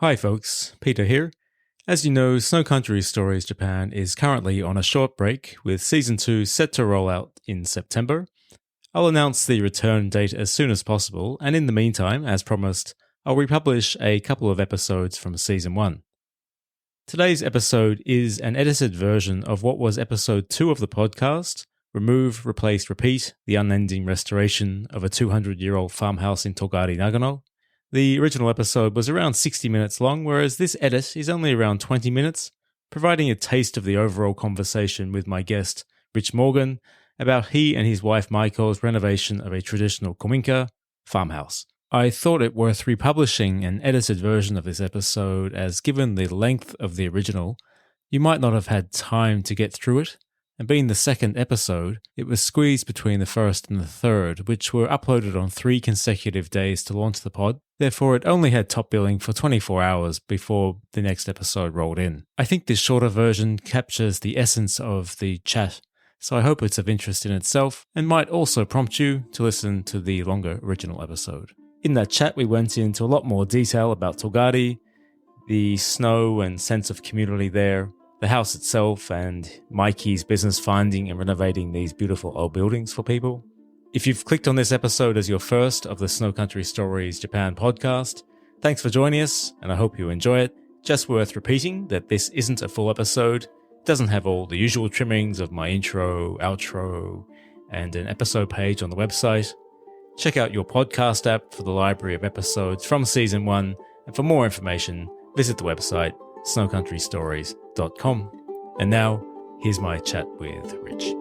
Hi folks, Peter here. As you know, Snow Country Stories Japan is currently on a short break, with Season 2 set to roll out in September. I'll announce the return date as soon as possible, and in the meantime, as promised, I'll republish a couple of episodes from Season 1. Today's episode is an edited version of what was Episode 2 of the podcast, Remove, Replace, Repeat, the Unending Restoration of a 200-year-old farmhouse in Togari, Nagano. The original episode was around 60 minutes long, whereas this edit is only around 20 minutes, providing a taste of the overall conversation with my guest, Rich Morgan, about he and his wife Maiko's renovation of a traditional kominka farmhouse. I thought it worth republishing an edited version of this episode, as given the length of the original, you might not have had time to get through it, and being the second episode, it was squeezed between the first and the third, which were uploaded on 3 consecutive days to launch the pod. Therefore, it only had top billing for 24 hours before the next episode rolled in. I think this shorter version captures the essence of the chat, so I hope it's of interest in itself, and might also prompt you to listen to the longer original episode. In that chat, we went into a lot more detail about Togari, the snow and sense of community there, the house itself, and Mikey's business finding and renovating these beautiful old buildings for people. If you've clicked on this episode as your first of the Snow Country Stories Japan podcast, thanks for joining us, and I hope you enjoy it. Just worth repeating that this isn't a full episode. It doesn't have all the usual trimmings of my intro, outro, and an episode page on the website. Check out your podcast app for the library of episodes from Season 1, and for more information, visit the website snowcountrystories.com. And now, here's my chat with Rich.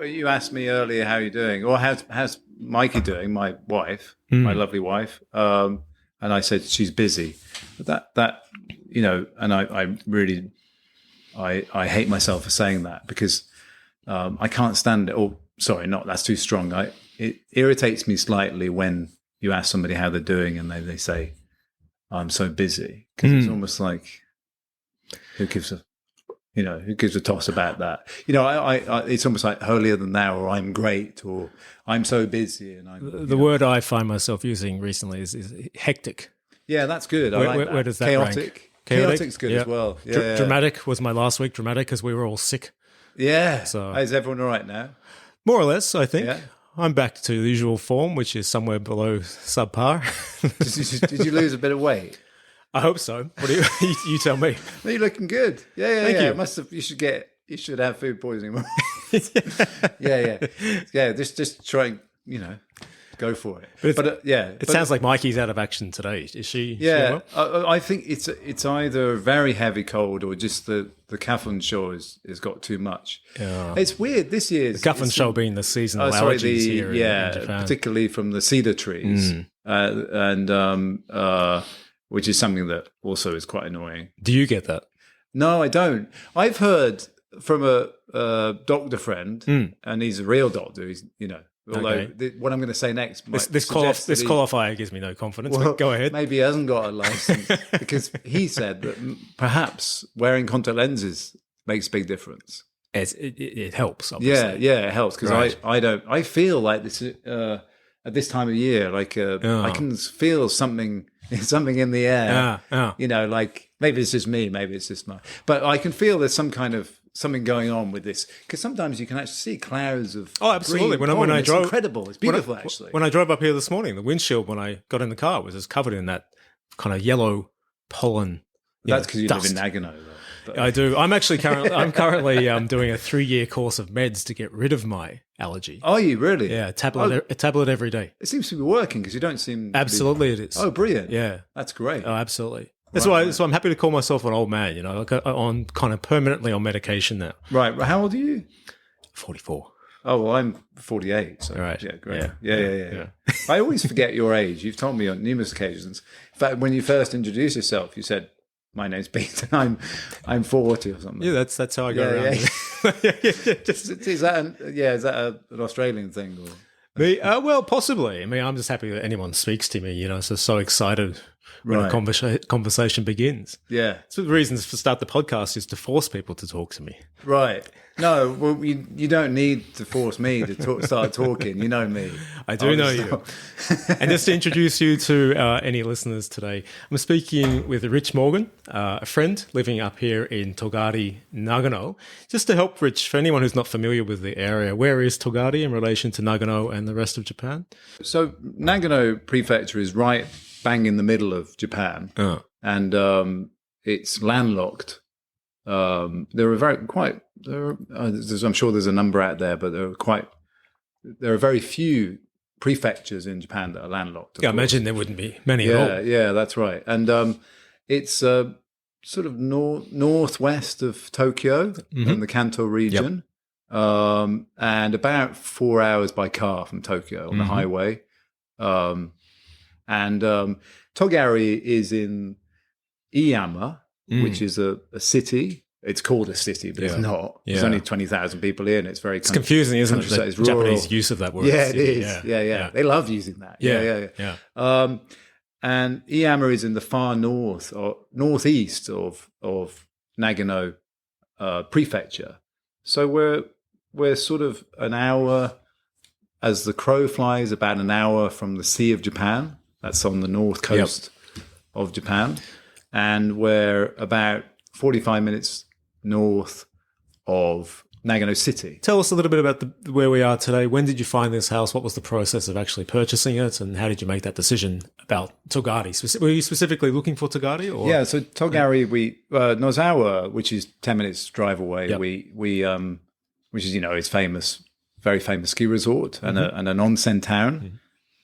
You asked me earlier how you're doing, or how's Mikey doing, my wife, my lovely wife, and I said she's busy. But that you know, and I really hate myself for saying that, because I can't stand it. Oh, sorry, that's too strong. It irritates me slightly when you ask somebody how they're doing and they say, "I'm so busy," because it's almost like, who gives a toss about that? It's almost like holier than thou, or I'm great, or I'm so busy. And the word I find myself using recently is hectic. Yeah, that's good. Where does that chaotic rank? Chaotic's good as well. Yeah, Dramatic was my last week. Dramatic because we were all sick. Yeah. So is everyone all right now? More or less, I think. Yeah. I'm back to the usual form, which is somewhere below subpar. Did you lose a bit of weight? I hope so. What do you tell me? No, you're looking good. Yeah. Thank you. You should have food poisoning. Yeah. Just try and go for it. But it sounds like Mikey's out of action today. Is she? Yeah, I think it's either a very heavy cold or just the Kaffun show has got too much. Yeah. It's weird this year. The Kaffun show being the seasonal allergies here in Japan. Particularly from the cedar trees, which is something that also is quite annoying. Do you get that? No, I don't. I've heard from a doctor friend, and he's a real doctor. He's Although what I'm going to say next, this qualifier gives me no confidence. But go ahead. Maybe he hasn't got a license because he said that perhaps wearing contact lenses makes a big difference. It helps. Obviously. Yeah, it helps because I don't. I feel like this at this time of year, like I can feel something in the air. Like maybe it's just me, maybe it's just but I can feel there's some kind of something going on with this, because sometimes you can actually see clouds of absolutely. Green When I drove, incredible. It's beautiful, actually. When I drove up here this morning, the windshield when I got in the car was just covered in that kind of yellow pollen. That's because you dust. live in Nagano, though. I do. I'm currently doing a 3-year course of meds to get rid of my allergy. Are you really? Yeah, a tablet every day. It seems to be working because you don't seem absolutely. It is. Oh, brilliant! Yeah, that's great. Oh, absolutely. That's why. So I'm happy to call myself an old man. On kind of permanently on medication now. Right. How old are you? 44. Oh, well, I'm 48. So right. Yeah, great. Yeah. I always forget your age. You've told me on numerous occasions. In fact, when you first introduced yourself, you said, "My name's Peter. I'm 40 or something." Yeah, that's how I go around. Yeah. Is that an Australian thing? Or? Me? Well, possibly. I mean, I'm just happy that anyone speaks to me. So excited when a Right. conversation begins. Yeah. So the reasons for start the podcast is to force people to talk to me. Right. No, well, you don't need to force me to start talking. You know me. I do know you. And just to introduce you to any listeners today, I'm speaking with Rich Morgan, a friend living up here in Togari, Nagano. Just to help Rich, for anyone who's not familiar with the area, where is Togari in relation to Nagano and the rest of Japan? So Nagano Prefecture is right bang in the middle of Japan, and it's landlocked. There are I'm sure there's a number out there, but there are very few prefectures in Japan that are landlocked. Yeah, I imagine there wouldn't be many at all. Yeah, that's right. And it's sort of northwest of Tokyo in the Kanto region, and about 4 hours by car from Tokyo on the highway. And Togari is in Iyama, which is a city. It's called a city, but it's not. There's only 20,000 people here, and it's very confusing, isn't it? The it's Japanese use of that word. Yeah, it is. Yeah. They love using that. Yeah. And Iyama is in the far north or northeast of Nagano Prefecture. So we're sort of an hour, as the crow flies, about an hour from the Sea of Japan. That's on the north coast of Japan. And we're about 45 minutes north of Nagano City. Tell us a little bit about where we are today. When did you find this house? What was the process of actually purchasing it? And how did you make that decision about Togari? Were you specifically looking for Togari? Or? Yeah, so Togari, Nozawa, which is 10 minutes drive away, which is, it's famous, very famous ski resort and an onsen town,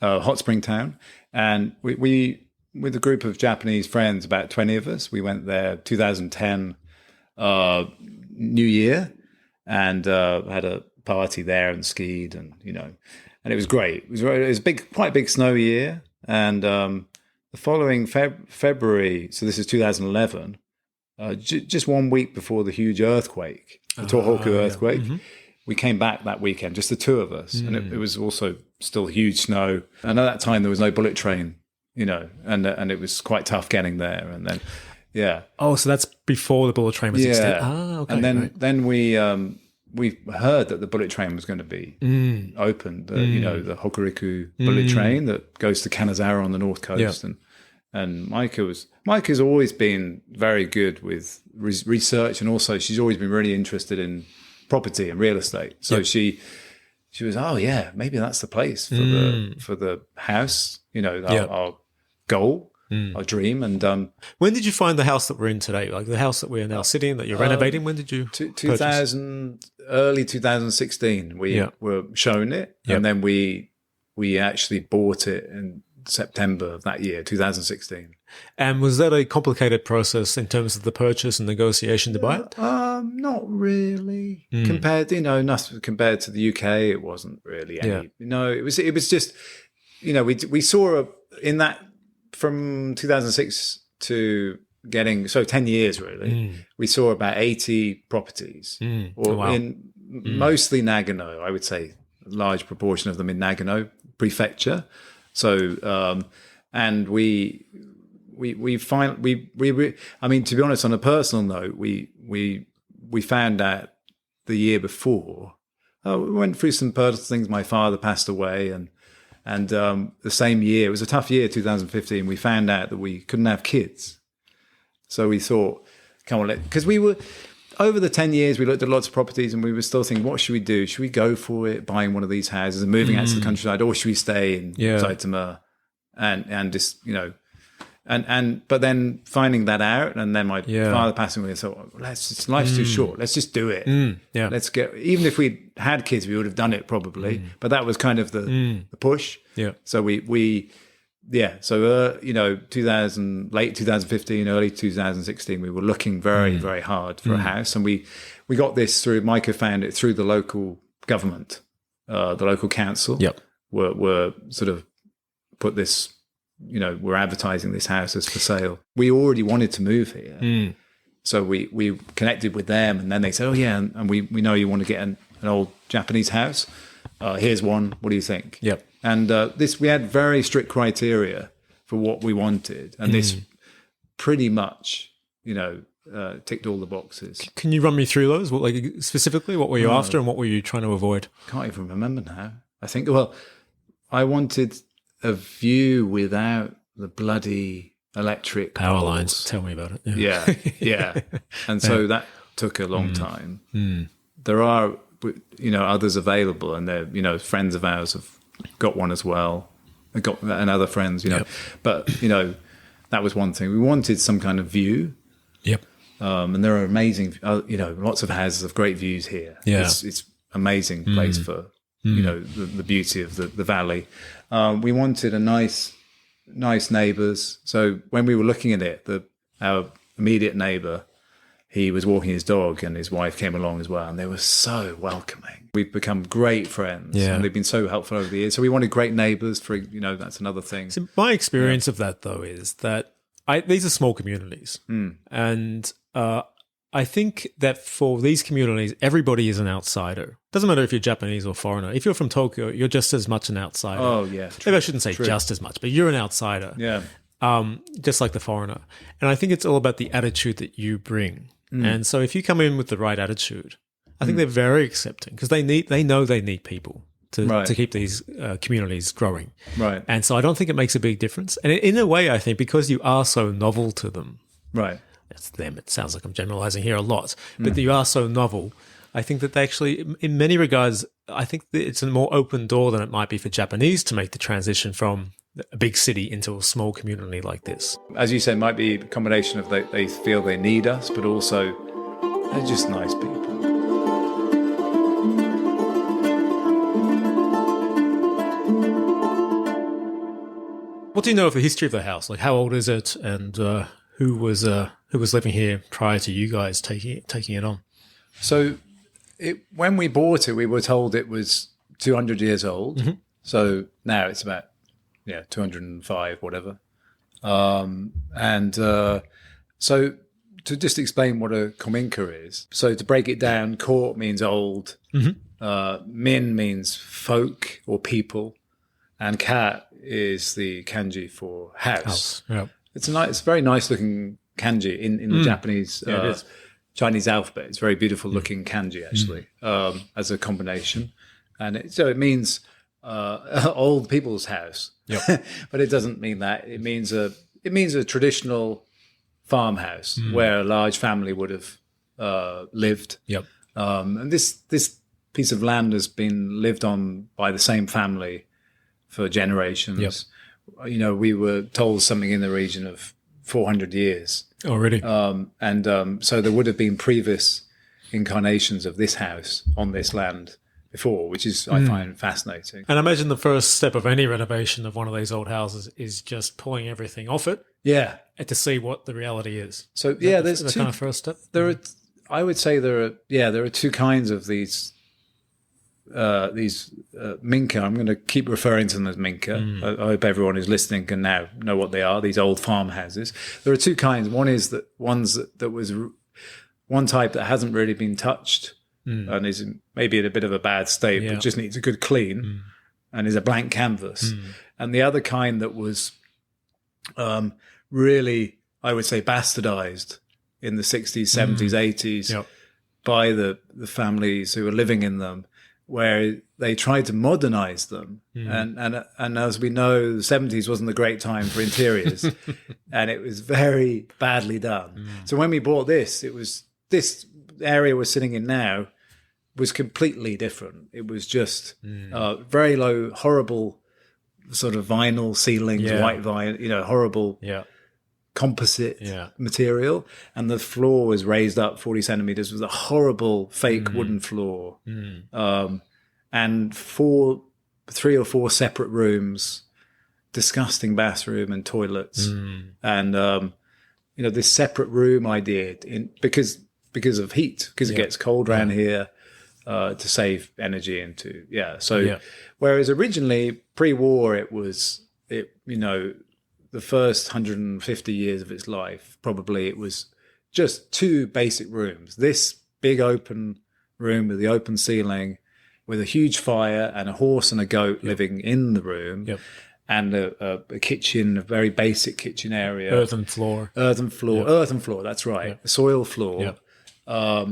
hot spring town. And we with a group of Japanese friends, about 20 of us, we went there 2010 New Year and had a party there and skied and it was great. It was quite a big snow year. And the following February, so this is 2011, just 1 week before the huge earthquake, the Tohoku earthquake, we came back that weekend, just the two of us. And it was also still huge snow. And at that time, there was no bullet train, and it was quite tough getting there. And then, Oh, so that's before the bullet train was extended. Okay. And then we heard that the bullet train was going to be opened, the Hokuriku bullet train that goes to Kanazawa on the north coast. And Micah's always been very good with research, and also she's always been really interested in property and real estate. So she was, maybe that's the place for the house, our goal, our dream. And when did you find the house that we're in today? Like the house that we're now sitting in, that you're renovating? When did you? 2000, early 2016. We were shown it, and then we actually bought it in September of that year, 2016. And was that a complicated process in terms of the purchase and negotiation to buy it? Not really. Compared to the UK, it wasn't really any. It was just, we saw in that from 2006 to getting 10 years really. We saw about 80 properties, in mostly Nagano. I would say a large proportion of them in Nagano Prefecture. So, and we to be honest, on a personal note, we found out the year before. We went through some personal things. My father passed away, and the same year, it was a tough year, 2015. We found out that we couldn't have kids, so we thought, come on, because we were over the 10 years, we looked at lots of properties, and we were still thinking, what should we do? Should we go for it, buying one of these houses and moving out to the countryside, or should we stay in Saitama and just but then finding that out, and then my father passing away, so life's too short. Let's just do it. Let's get. Even if we had kids, we would have done it probably. But that was kind of the push. Yeah. So So late 2015, early 2016, we were looking very very hard for a house, and we got this through. Micah found it through the local government, the local council. Yep. Were sort of put this. We're advertising this house as for sale. We already wanted to move here. So we connected with them, and then they said, and we know you want to get an old Japanese house. Here's one. What do you think? Yep. And we had very strict criteria for what we wanted, and this pretty much, ticked all the boxes. Can you run me through those? What, like specifically, what were you after, and what were you trying to avoid? Can't even remember now. I think, well, I wanted a view without the bloody electric Power poles. lines. Tell me about it. Yeah. And so that took a long time. There are, others available, and they're, friends of ours have got one as well. And other friends, but, that was one thing. We wanted some kind of view. Yep. And there are amazing, lots of houses of great views here. Yeah. It's amazing place for, the beauty of the valley. We wanted a nice neighbours. So when we were looking at it, our immediate neighbour, he was walking his dog, and his wife came along as well, and they were so welcoming. We've become great friends, and they've been so helpful over the years. So we wanted great neighbours for, that's another thing. So my experience of that, though, is that these are small communities, and I think that for these communities, everybody is an outsider. Doesn't matter if you're Japanese or foreigner. If you're from Tokyo, you're just as much an outsider. Oh, yeah. Maybe I shouldn't say just as much, but you're an outsider. Yeah. Just like the foreigner. And I think it's all about the attitude that you bring. And so if you come in with the right attitude, I think they're very accepting, because they know they need people to keep these communities growing. Right. And so I don't think it makes a big difference. And in a way, I think because you are so novel to them. Right. That's them. It sounds like I'm generalizing here a lot, but you are so novel. I think that they actually, in many regards, I think that it's a more open door than it might be for Japanese to make the transition from a big city into a small community like this. As you said, it might be a combination of they feel they need us, but also they're just nice people. What do you know of the history of the house? Like, how old is it, and who was living here prior to you guys taking it on? So, when we bought it, we were told it was 200 years old. So now it's about 205, whatever. So to just explain what a kominka is. So to break it down, core means old, min means folk or people, and ka is the kanji for house. Yep. It's a very nice looking kanji in the Japanese Chinese alphabet. It's very beautiful looking kanji actually, as a combination, and it means old people's house. Yep. But it doesn't mean that. It means a traditional farmhouse where a large family would have lived. Yep. And this piece of land has been lived on by the same family for generations. Yep. We were told something in the region of 400 years. Oh, really? So there would have been previous incarnations of this house on this land before, which is I find fascinating. And I imagine the first step of any renovation of one of these old houses is just pulling everything off it. Yeah. And to see what the reality is. So there's the kind of first step. I would say there are two kinds of these minka. I'm going to keep referring to them as minka. I hope everyone who's listening can now know what they are. These old farmhouses. There are two kinds. One is that was one type that hasn't really been touched and is maybe in a bit of a bad state, but just needs a good clean and is a blank canvas. And the other kind that was really, I would say, bastardized in the 60s, 70s, 80s by the families who were living in them, where they tried to modernize them. And as we know, the 70s wasn't a great time for interiors and it was very badly done. So when we bought this area we're sitting in now was completely different. It was just very low, horrible sort of vinyl ceilings, white vinyl, horrible composite material. And the floor was raised up 40 centimeters with a horrible fake wooden floor. And 3 or 4 separate rooms, disgusting bathroom and toilets. And, this separate room idea because of heat, because it gets cold around here, to save energy and whereas originally pre-war the first 150 years of its life, probably it was just 2 basic rooms. This big open room with the open ceiling with a huge fire and a horse and a goat living in the room. and a kitchen, a very basic kitchen area. Earthen floor. That's right. Yeah. Soil floor. Yeah.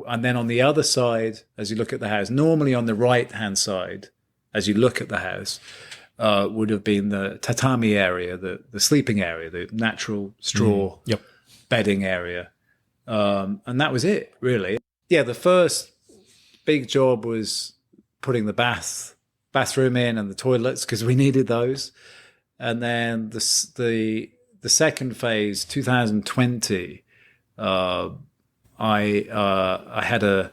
And then on the other side, as you look at the house, normally on the right-hand side, as you look at the house, would have been the tatami area, the sleeping area, the natural straw bedding area. And that was it, really. Yeah, the first big job was putting the bathroom in and the toilets, because we needed those. And then the second phase, 2020, I had a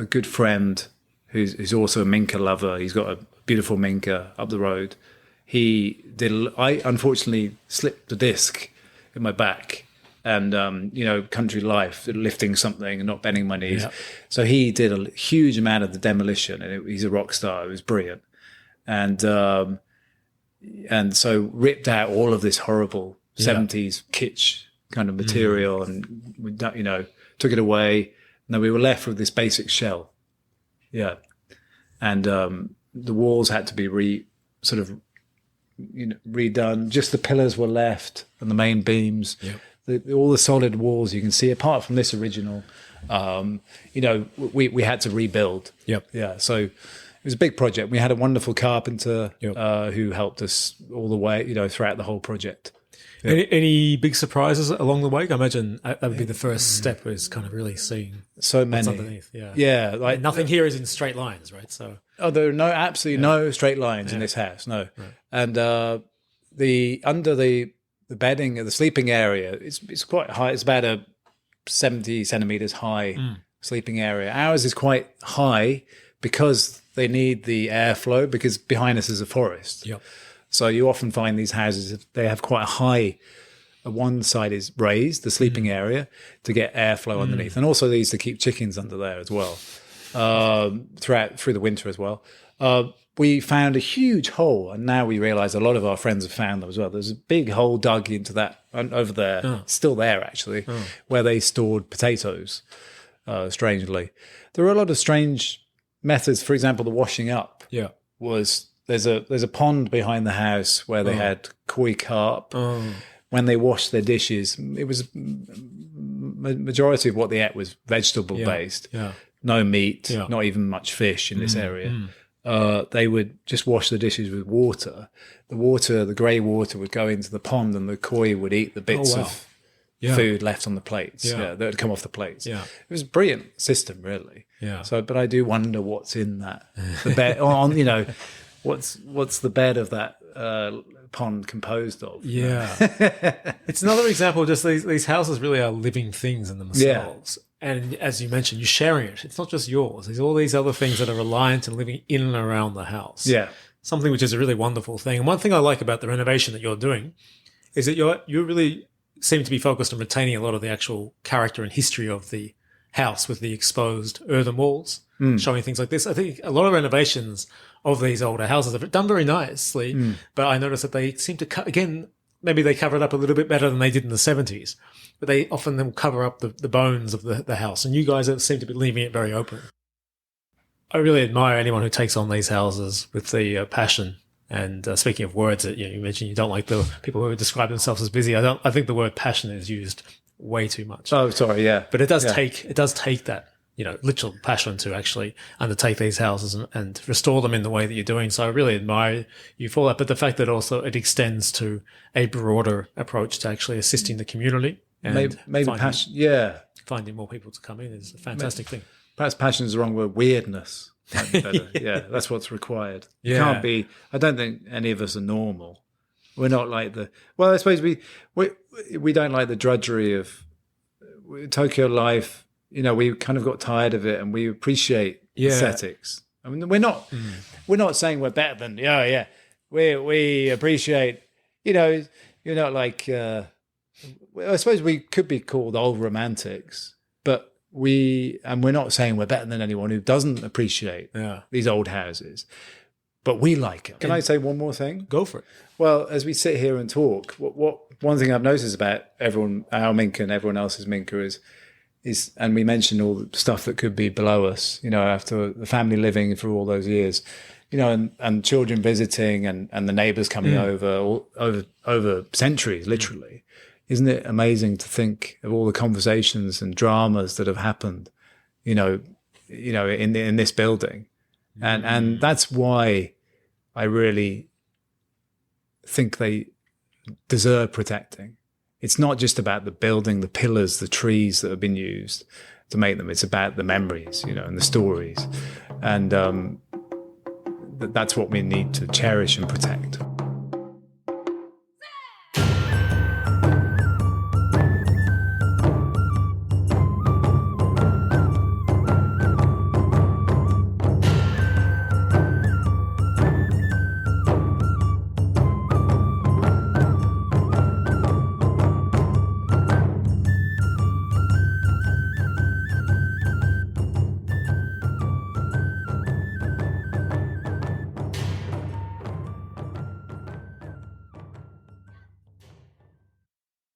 good friend who's also a minka lover. He's got a beautiful minka up the road. I unfortunately slipped a disc in my back, and country life, lifting something and not bending my knees. Yeah. So he did a huge amount of the demolition, and he's a rock star. It was brilliant, and so ripped out all of this horrible 70s kitsch kind of material, and we took it away, and then we were left with this basic shell. Yeah, and the walls had to be redone. Just the pillars were left, and the main beams. Yep. All the solid walls you can see, apart from this original, we had to rebuild. Yep. Yeah. So it was a big project. We had a wonderful carpenter who helped us all the way, throughout the whole project. Yep. Any big surprises along the way? I imagine that would be the first step, is kind of really seeing so many what's underneath. Yeah. Yeah. Like nothing here is in straight lines, right? So there are absolutely no straight lines in this house. No. Right. And under the bedding, the sleeping area, it's quite high. It's about a 70 centimeters high sleeping area. Ours is quite high because they need the airflow, because behind us is a forest. Yep. So you often find these houses, they have quite a high, one side is raised, the sleeping area, to get airflow underneath. And also these to keep chickens under there as well, through the winter as well. We found a huge hole, and now we realize a lot of our friends have found them as well. There's a big hole dug into that over there, still there actually, where they stored potatoes, strangely. There were a lot of strange methods. For example, the washing up was, there's a pond behind the house where they had koi carp. When they washed their dishes, it was majority of what they ate was vegetable based. Yeah. No meat, not even much fish in this area. They would just wash the dishes with water. The grey water would go into the pond, and the koi would eat the bits of food left on the plates that would come off the plates. Yeah. It was a brilliant system, really. Yeah. So, but I do wonder what's in that. The bed what's the bed of that pond composed of? Yeah. It's another example of just these houses really are living things in themselves. Yeah. And as you mentioned, you're sharing it. It's not just yours. There's all these other things that are reliant and living in and around the house. Yeah. Something which is a really wonderful thing. And one thing I like about the renovation that you're doing is that you really seem to be focused on retaining a lot of the actual character and history of the house, with the exposed earthen walls, showing things like this. I think a lot of renovations of these older houses are done very nicely, but I noticed that they seem to again, maybe they cover it up a little bit better than they did in the 70s. But they often will cover up the bones of the house. And you guys seem to be leaving it very open. I really admire anyone who takes on these houses with the passion. And speaking of words, you mentioned you don't like the people who describe themselves as busy. I think the word passion is used way too much. Oh, sorry, yeah. But it does take that, literal passion to actually undertake these houses and restore them in the way that you're doing. So I really admire you for that. But the fact that also it extends to a broader approach to actually assisting the community. And maybe passion, finding more people to come in is a fantastic thing. Perhaps passion is the wrong word. Weirdness might be better. Yeah, that's what's required. Yeah. You can't be. I don't think any of us are normal. We're not like I suppose we don't like the drudgery of Tokyo life. We kind of got tired of it, and we appreciate aesthetics. I mean, we're not saying we're better than we appreciate. You're not like. I suppose we could be called old romantics, but we're not saying we're better than anyone who doesn't appreciate these old houses, but we like it. Can I say one more thing? Go for it. Well, as we sit here and talk, what one thing I've noticed about everyone, our Minka and everyone else's Minka, is and we mentioned all the stuff that could be below us, after the family living for all those years, and children visiting and the neighbors coming over centuries, literally. Isn't it amazing to think of all the conversations and dramas that have happened, in this building? And that's why I really think they deserve protecting. It's not just about the building, the pillars, the trees that have been used to make them. It's about the memories, and the stories. And that's what we need to cherish and protect.